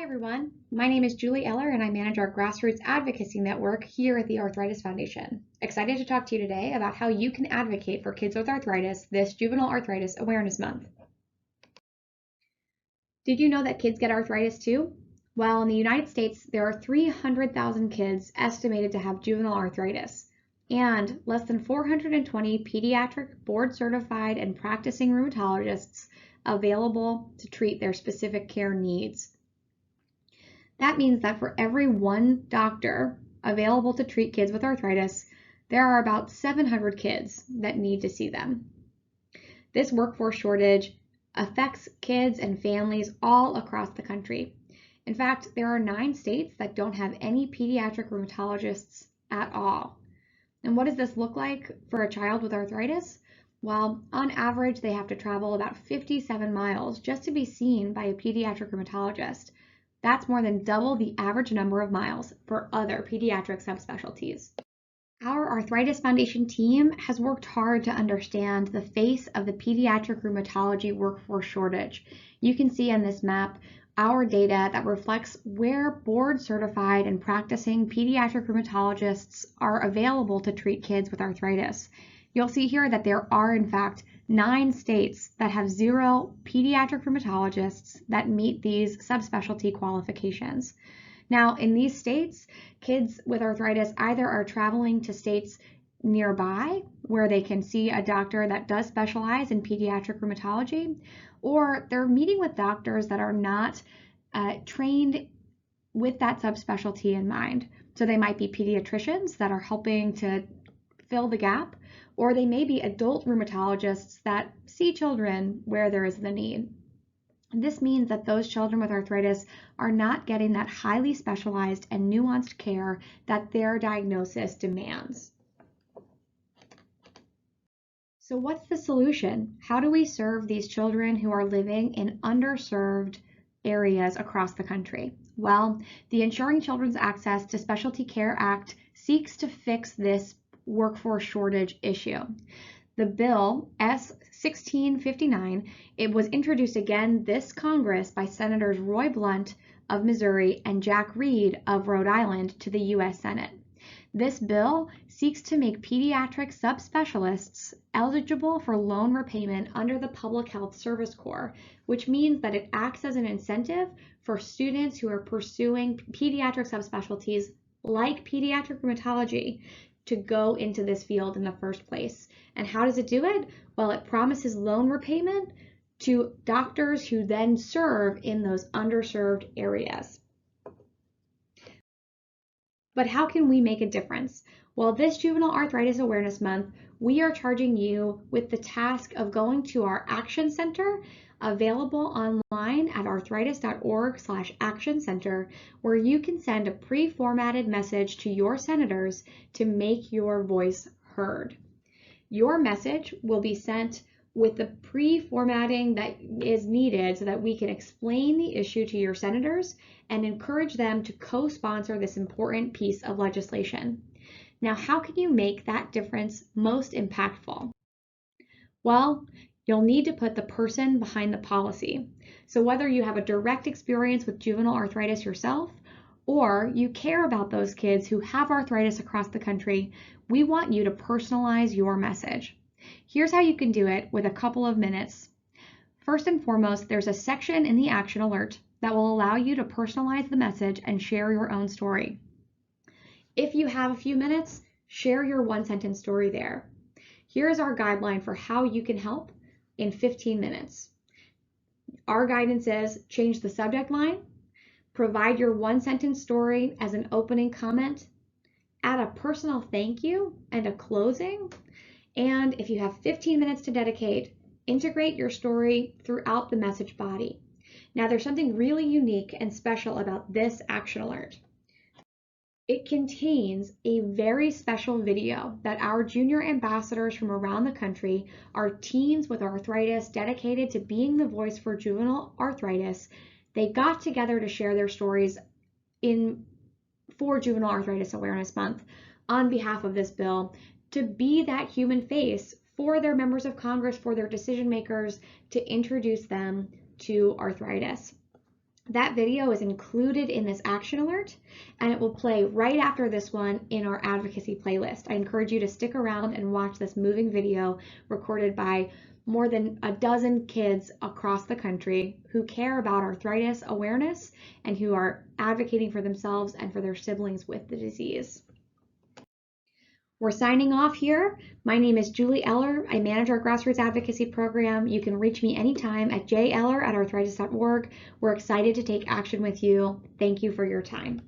Everyone, my name is Julie Eller and I manage our grassroots advocacy network here at the Arthritis Foundation. Excited to talk to you today about how you can advocate for kids with arthritis this Juvenile Arthritis Awareness Month. Did you know that kids get arthritis too? Well, in the United States, there are 300,000 kids estimated to have juvenile arthritis, and less than 420 pediatric board-certified and practicing rheumatologists available to treat their specific care needs. That means that for every one doctor available to treat kids with arthritis, there are about 700 kids that need to see them. This workforce shortage affects kids and families all across the country. In fact, there are 9 states that don't have any pediatric rheumatologists at all. And what does this look like for a child with arthritis? Well, on average, they have to travel about 57 miles just to be seen by a pediatric rheumatologist. That's more than double the average number of miles for other pediatric subspecialties. Our Arthritis Foundation team has worked hard to understand the face of the pediatric rheumatology workforce shortage. You can see on this map our data that reflects where board-certified and practicing pediatric rheumatologists are available to treat kids with arthritis. You'll see here that there are, in fact, 9 states that have 0 pediatric rheumatologists that meet these subspecialty qualifications. Now, in these states, kids with arthritis either are traveling to states nearby where they can see a doctor that does specialize in pediatric rheumatology, or they're meeting with doctors that are not trained with that subspecialty in mind. So they might be pediatricians that are helping to fill the gap, or they may be adult rheumatologists that see children where there is the need. This means that those children with arthritis are not getting that highly specialized and nuanced care that their diagnosis demands. So what's the solution? How do we serve these children who are living in underserved areas across the country? Well, the Ensuring Children's Access to Specialty Care Act seeks to fix this workforce shortage issue. The bill, S. 1659, it was introduced again this Congress by Senators Roy Blunt of Missouri and Jack Reed of Rhode Island to the U.S. Senate. This bill seeks to make pediatric subspecialists eligible for loan repayment under the Public Health Service Corps, which means that it acts as an incentive for students who are pursuing pediatric subspecialties like pediatric rheumatology to go into this field in the first place. And how does it do it? Well, it promises loan repayment to doctors who then serve in those underserved areas. But how can we make a difference? Well, this Juvenile Arthritis Awareness Month, we are charging you with the task of going to our Action Center, available online at arthritis.org/action center, where you can send a pre-formatted message to your senators to make your voice heard. Your message will be sent with the pre-formatting that is needed so that we can explain the issue to your senators and encourage them to co-sponsor this important piece of legislation. Now, how can you make that difference most impactful? Well, you'll need to put the person behind the policy. So whether you have a direct experience with juvenile arthritis yourself, or you care about those kids who have arthritis across the country, we want you to personalize your message. Here's how you can do it with a couple of minutes. First and foremost, there's a section in the action alert that will allow you to personalize the message and share your own story. If you have a few minutes, share your one-sentence story there. Here's our guideline for how you can help in 15 minutes. Our guidance is change the subject line, provide your one-sentence story as an opening comment, add a personal thank you and a closing, and if you have 15 minutes to dedicate, integrate your story throughout the message body. Now, there's something really unique and special about this action alert. It contains a very special video that our junior ambassadors from around the country, our teens with arthritis dedicated to being the voice for juvenile arthritis, they got together to share their stories for Juvenile Arthritis Awareness Month on behalf of this bill, to be that human face for their members of Congress, for their decision makers, to introduce them to arthritis. That video is included in this action alert, and it will play right after this one in our advocacy playlist. I encourage you to stick around and watch this moving video recorded by more than a dozen kids across the country who care about arthritis awareness and who are advocating for themselves and for their siblings with the disease. We're signing off here. My name is Julie Eller. I manage our grassroots advocacy program. You can reach me anytime at jeller@arthritis.org. We're excited to take action with you. Thank you for your time.